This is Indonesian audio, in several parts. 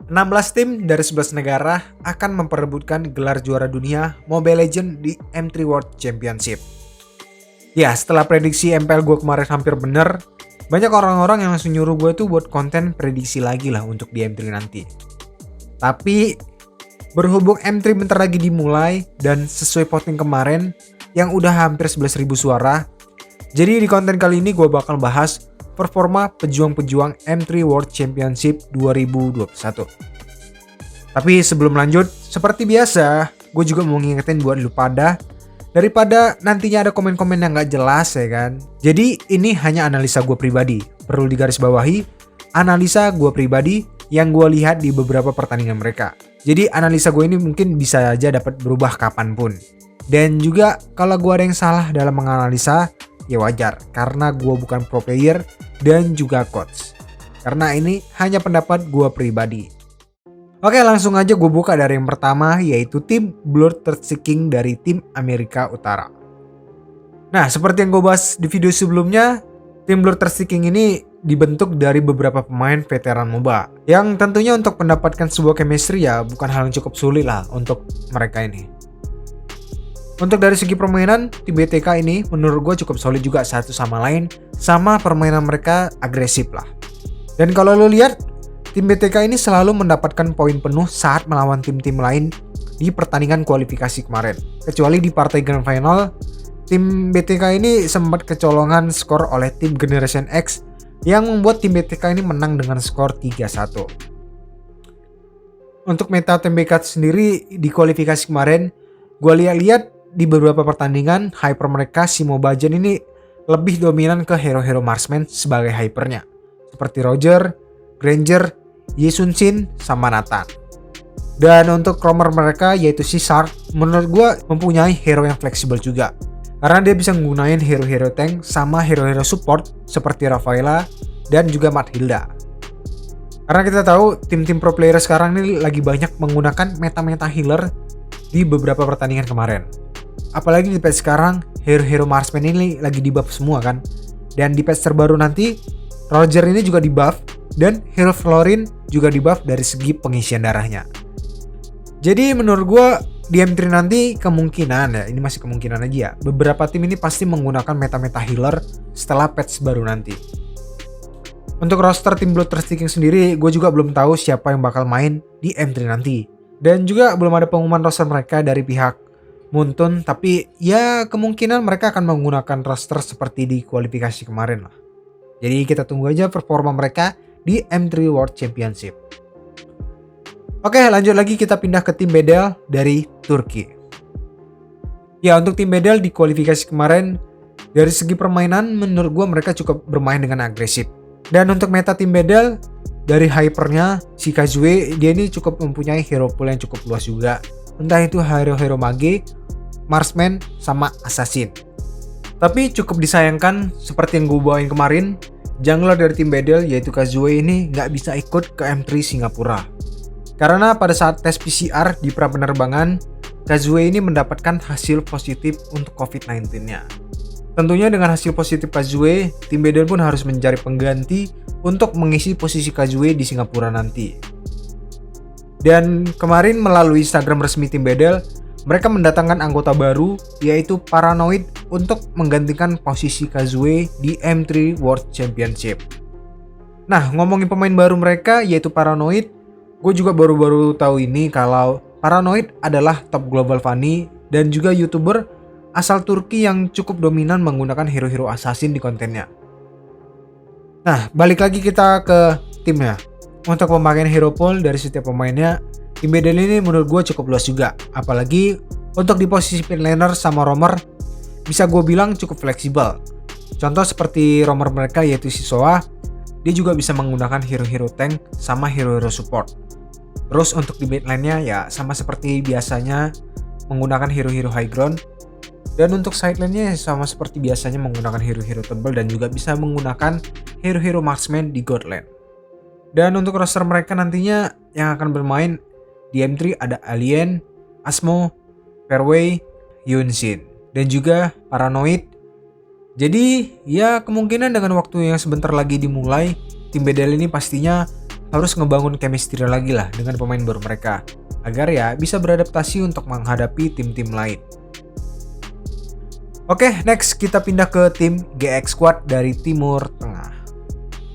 16 tim dari 11 negara akan memperebutkan gelar juara dunia Mobile Legends di M3 World Championship. Ya, setelah prediksi MPL gue kemarin hampir bener, banyak orang-orang yang langsung nyuruh gue tuh buat konten prediksi lagi lah untuk di M3 nanti. Tapi, berhubung M3 bentar lagi dimulai dan sesuai voting kemarin yang udah hampir 11.000 suara, jadi di konten kali ini gue bakal bahas performa pejuang-pejuang M3 World Championship 2021. Tapi sebelum lanjut, seperti biasa, gue juga mau ngingetin buat lu pada, daripada nantinya ada komen-komen yang gak jelas ya kan. Jadi ini hanya analisa gue pribadi, perlu digarisbawahi, analisa gue pribadi yang gue lihat di beberapa pertandingan mereka. Jadi analisa gue ini mungkin bisa aja dapat berubah kapanpun. Dan juga kalau gue ada yang salah dalam menganalisa, ya wajar, karena gue bukan pro player dan juga coach. Karena ini hanya pendapat gue pribadi. Oke, langsung aja gue buka dari yang pertama, yaitu tim Bloodthirst King dari tim Amerika Utara. Nah, seperti yang gue bahas di video sebelumnya, tim Bloodthirst King ini dibentuk dari beberapa pemain veteran MOBA. Yang tentunya untuk mendapatkan sebuah chemistry ya bukan hal yang cukup sulit lah untuk mereka ini. Untuk dari segi permainan, tim BTK ini menurut gue cukup solid juga satu sama lain, sama permainan mereka agresif lah. Dan kalau lo lihat, tim BTK ini selalu mendapatkan poin penuh saat melawan tim-tim lain di pertandingan kualifikasi kemarin. Kecuali di partai Grand Final, tim BTK ini sempat kecolongan skor oleh tim Generation X yang membuat tim BTK ini menang dengan skor 3-1. Untuk meta tim BTK sendiri di kualifikasi kemarin, gue lihat di beberapa pertandingan, hyper mereka si Mobajan ini lebih dominan ke hero-hero marksman sebagai hypernya. Seperti Roger, Granger, Yesun Shin, sama Nathan. Dan untuk roamer mereka yaitu si Shark, menurut gue mempunyai hero yang fleksibel juga. Karena dia bisa menggunakan hero-hero tank sama hero-hero support seperti Rafaela dan juga Mathilda. Karena kita tahu tim-tim pro player sekarang ini lagi banyak menggunakan meta-meta healer di beberapa pertandingan kemarin. Apalagi di patch sekarang, hero-hero marksman ini lagi di buff semua kan. Dan di patch terbaru nanti, Roger ini juga di buff, dan hero Florin juga di buff dari segi pengisian darahnya. Jadi menurut gue, di M3 nanti kemungkinan ya, ini masih kemungkinan aja ya, beberapa tim ini pasti menggunakan meta-meta healer setelah patch baru nanti. Untuk roster tim Bloodthirst King sendiri, gue juga belum tahu siapa yang bakal main di M3 nanti. Dan juga belum ada pengumuman roster mereka dari pihak Muntun, tapi ya kemungkinan mereka akan menggunakan roster seperti di kualifikasi kemarin lah. Jadi kita tunggu aja performa mereka di M3 World Championship. Oke, lanjut lagi kita pindah ke tim Bedel dari Turki. Ya, untuk tim Bedel di kualifikasi kemarin, dari segi permainan menurut gue mereka cukup bermain dengan agresif. Dan untuk meta tim Bedel, dari hypernya si Kazue, dia ini cukup mempunyai hero pool yang cukup luas juga. Entah itu hero-hero mage, marksman, sama assassin. Tapi cukup disayangkan, seperti yang gue bawain kemarin, jungler dari tim Bedel yaitu Kazue ini gak bisa ikut ke M3 Singapura. Karena pada saat tes PCR di pra penerbangan, Kazue ini mendapatkan hasil positif untuk COVID-19-nya. Tentunya dengan hasil positif Kazue, tim Bedel pun harus mencari pengganti untuk mengisi posisi Kazue di Singapura nanti. Dan kemarin melalui Instagram resmi tim Bedel, mereka mendatangkan anggota baru yaitu Paranoid untuk menggantikan posisi Kazue di M3 World Championship. Nah, ngomongin pemain baru mereka yaitu Paranoid, gue juga baru-baru tahu ini kalau Paranoid adalah top global funny dan juga YouTuber asal Turki yang cukup dominan menggunakan hero-hero assassin di kontennya. Nah, balik lagi kita ke timnya. Untuk pemakaian hero pool dari setiap pemainnya, tim Bedel ini menurut gue cukup luas juga. Apalagi untuk di posisi pin laner sama roamer, bisa gue bilang cukup fleksibel. Contoh seperti roamer mereka yaitu si Soa, dia juga bisa menggunakan hero-hero tank sama hero-hero support. Terus untuk di mid lane-nya ya sama seperti biasanya menggunakan hero-hero high ground. Dan untuk side lane-nya sama seperti biasanya menggunakan hero-hero tebal dan juga bisa menggunakan hero-hero marksman di god lane. Dan untuk roster mereka nantinya yang akan bermain di M3 ada Alien, Asmo, Fairway, Yunsin, dan juga Paranoid. Jadi ya kemungkinan dengan waktu yang sebentar lagi dimulai, tim Bedel ini pastinya harus ngebangun chemistry lagi lah dengan pemain baru mereka, agar ya bisa beradaptasi untuk menghadapi tim-tim lain. Oke, next kita pindah ke tim GX Squad dari Timur Tengah.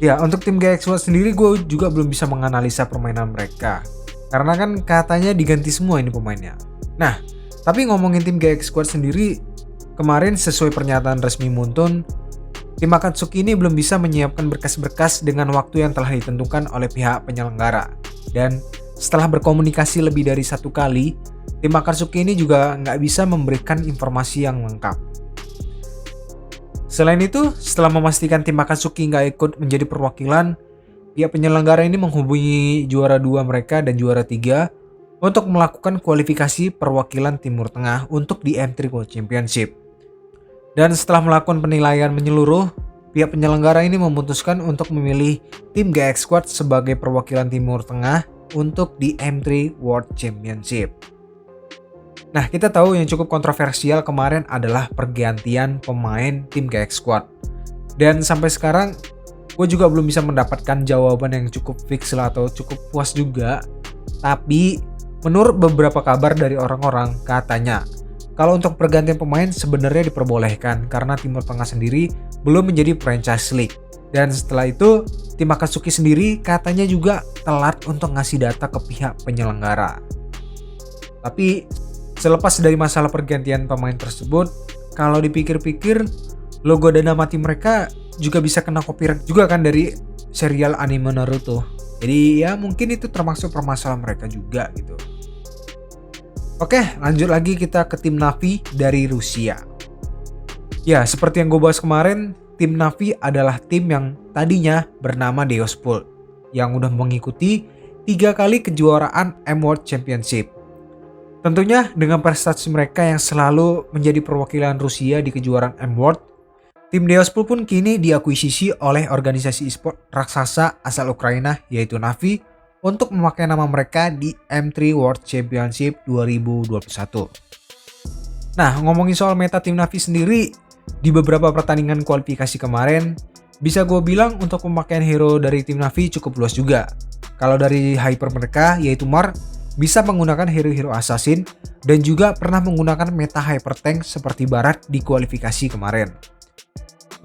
Ya, untuk tim GX Squad sendiri gue juga belum bisa menganalisa permainan mereka, karena kan katanya diganti semua ini pemainnya. Nah, tapi ngomongin tim GX Squad sendiri, kemarin sesuai pernyataan resmi Moonton, tim Akatsuki ini belum bisa menyiapkan berkas-berkas dengan waktu yang telah ditentukan oleh pihak penyelenggara. Dan setelah berkomunikasi lebih dari 1 kali, tim Akatsuki ini juga nggak bisa memberikan informasi yang lengkap. Selain itu, setelah memastikan tim Akatsuki nggak ikut menjadi perwakilan, pihak penyelenggara ini menghubungi juara 2 mereka dan juara 3 untuk melakukan kualifikasi perwakilan Timur Tengah untuk di M3 World Championship. Dan setelah melakukan penilaian menyeluruh, pihak penyelenggara ini memutuskan untuk memilih tim GX Squad sebagai perwakilan Timur Tengah untuk di M3 World Championship. Nah, kita tahu yang cukup kontroversial kemarin adalah pergantian pemain tim GX Squad. Dan sampai sekarang, gue juga belum bisa mendapatkan jawaban yang cukup fix lah atau cukup puas juga. Tapi, menurut beberapa kabar dari orang-orang, katanya kalau untuk pergantian pemain sebenarnya diperbolehkan karena Timur Tengah sendiri belum menjadi franchise league. Dan setelah itu, tim Akatsuki sendiri katanya juga telat untuk ngasih data ke pihak penyelenggara. Tapi selepas dari masalah pergantian pemain tersebut, kalau dipikir-pikir, logo dan nama tim mereka juga bisa kena copyright juga kan dari serial anime Naruto. Jadi ya mungkin itu termasuk permasalahan mereka juga gitu. Oke, lanjut lagi kita ke tim Na'Vi dari Rusia. Ya, seperti yang gue bahas kemarin, tim Na'Vi adalah tim yang tadinya bernama Deospol, yang udah mengikuti 3 kali kejuaraan M-World Championship. Tentunya dengan prestasi mereka yang selalu menjadi perwakilan Rusia di kejuaraan M-World, tim Deospol pun kini diakuisisi oleh organisasi e-sport raksasa asal Ukraina yaitu Na'Vi untuk memakai nama mereka di M3 World Championship 2021. Nah, ngomongin soal meta tim Na'Vi sendiri, di beberapa pertandingan kualifikasi kemarin, bisa gue bilang untuk pemakaian hero dari tim Na'Vi cukup luas juga. Kalau dari hyper mereka, yaitu Mar, bisa menggunakan hero-hero assassin, dan juga pernah menggunakan meta hyper tank seperti Barat di kualifikasi kemarin.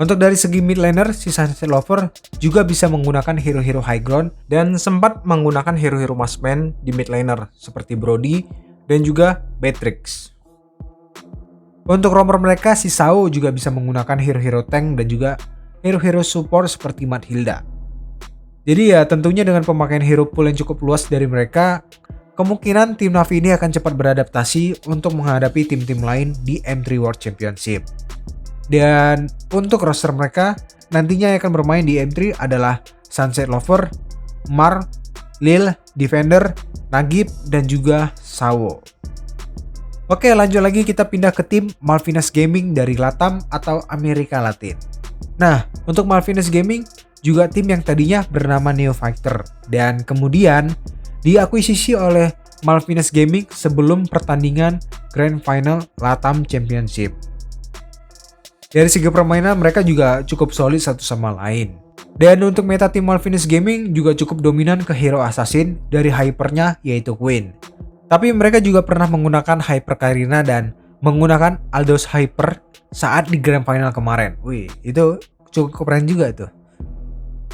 Untuk dari segi mid laner, si Sunset Lover juga bisa menggunakan hero-hero high ground dan sempat menggunakan hero-hero marksman di mid laner seperti Brody dan juga Beatrix. Untuk roamer mereka, si Sao juga bisa menggunakan hero-hero tank dan juga hero-hero support seperti Mathilda. Jadi ya tentunya dengan pemakaian hero pool yang cukup luas dari mereka, kemungkinan tim Na'Vi ini akan cepat beradaptasi untuk menghadapi tim-tim lain di M3 World Championship. Dan untuk roster mereka, nantinya yang akan bermain di M3 adalah Sunset Lover, Mar, Lil, Defender, Nagib, dan juga Sawo. Oke, lanjut lagi kita pindah ke tim Malvinas Gaming dari Latam atau Amerika Latin. Nah, untuk Malvinas Gaming juga tim yang tadinya bernama Neo Fighter dan kemudian diakuisisi oleh Malvinas Gaming sebelum pertandingan Grand Final Latam Championship. Dari segi permainan mereka juga cukup solid satu sama lain. Dan untuk meta tim Malvinas Gaming juga cukup dominan ke hero assassin dari hypernya yaitu Queen. Tapi mereka juga pernah menggunakan hyper Karina dan menggunakan Aldos hyper saat di Grand Final kemarin. Wih, itu cukup keren juga tuh.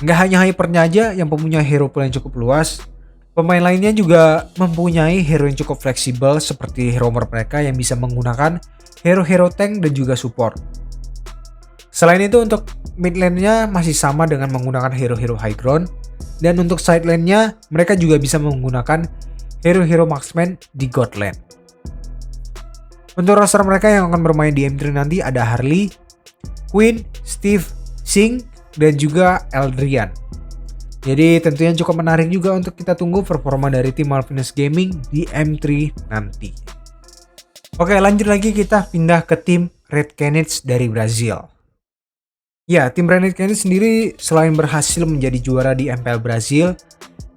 Nggak hanya hypernya aja yang mempunyai hero pool yang cukup luas, pemain lainnya juga mempunyai hero yang cukup fleksibel seperti hero mereka yang bisa menggunakan hero-hero tank dan juga support. Selain itu untuk mid lane-nya masih sama dengan menggunakan hero-hero high ground, dan untuk side lane-nya mereka juga bisa menggunakan hero-hero marksman di god lane. Untuk roster mereka yang akan bermain di M3 nanti ada Harley, Queen, Steve, Sing, dan juga Eldrian. Jadi tentunya cukup menarik juga untuk kita tunggu performa dari tim Malvinas Gaming di M3 nanti. Oke, lanjut lagi kita pindah ke tim Red Canids dari Brazil. Ya, tim Red Canids sendiri selain berhasil menjadi juara di MPL Brazil,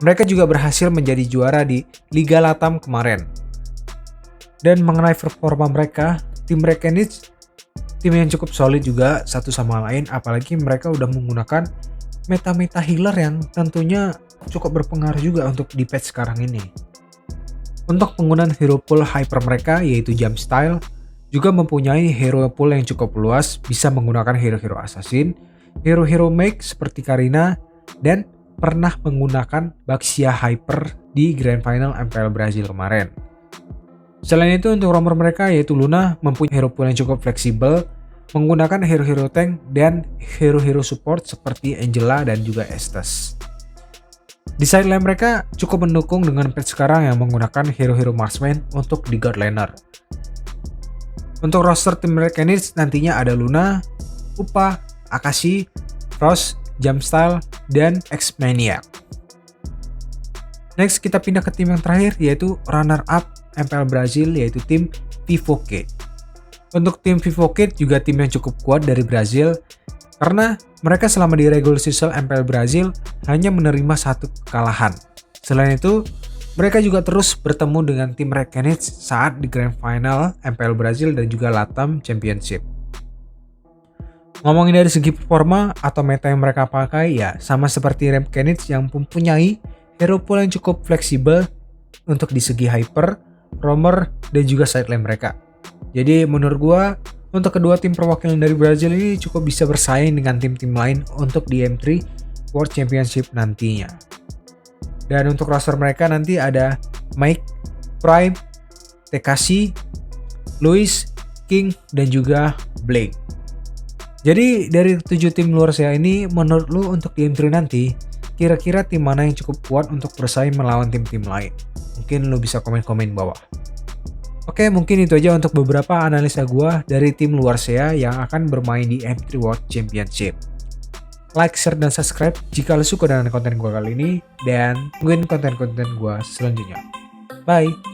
mereka juga berhasil menjadi juara di Liga Latam kemarin. Dan mengenai performa mereka, tim Red Canids tim yang cukup solid juga satu sama lain, apalagi mereka udah menggunakan meta-meta healer yang tentunya cukup berpengaruh juga untuk di patch sekarang ini. Untuk penggunaan hero pool hyper mereka yaitu Jump Style, juga mempunyai hero pool yang cukup luas, bisa menggunakan hero-hero assassin, hero-hero mage seperti Karina, dan pernah menggunakan Baxia Hyper di Grand Final MPL Brazil kemarin. Selain itu untuk roamer mereka yaitu Luna mempunyai hero pool yang cukup fleksibel, menggunakan hero-hero tank dan hero-hero support seperti Angela dan juga Estes. Di side lane mereka cukup mendukung dengan patch sekarang yang menggunakan hero-hero marksman untuk di god laner. Untuk roster tim Red Canids nantinya ada Luna, Upa, Akashi, Frost, Jumpstyle, dan X-Maniac. Next kita pindah ke tim yang terakhir yaitu runner up MPL Brazil yaitu tim Vivocade. Untuk tim Vivocade juga tim yang cukup kuat dari Brazil karena mereka selama di regular season MPL Brazil hanya menerima 1 kekalahan. Selain itu, mereka juga terus bertemu dengan tim Red Canids saat di Grand Final MPL Brazil dan juga Latam Championship. Ngomongin dari segi performa atau meta yang mereka pakai ya sama seperti Red Canids yang mempunyai hero pool yang cukup fleksibel untuk di segi hyper, roamer, dan juga side lane mereka. Jadi menurut gua untuk kedua tim perwakilan dari Brazil ini cukup bisa bersaing dengan tim-tim lain untuk di M3 World Championship nantinya. Dan untuk roster mereka nanti ada Mike, Prime, Tekashi, Luis, King, dan juga Blake. Jadi dari 7 tim luar saya ini menurut lu untuk di M3 nanti kira-kira tim mana yang cukup kuat untuk bersaing melawan tim-tim lain? Mungkin lu bisa komen-komen bawah. Oke, mungkin itu aja untuk beberapa analisa gua dari tim luar saya yang akan bermain di M3 World Championship. Like, share, dan subscribe jika lo suka dengan konten gue kali ini. Dan tungguin konten-konten gue selanjutnya. Bye!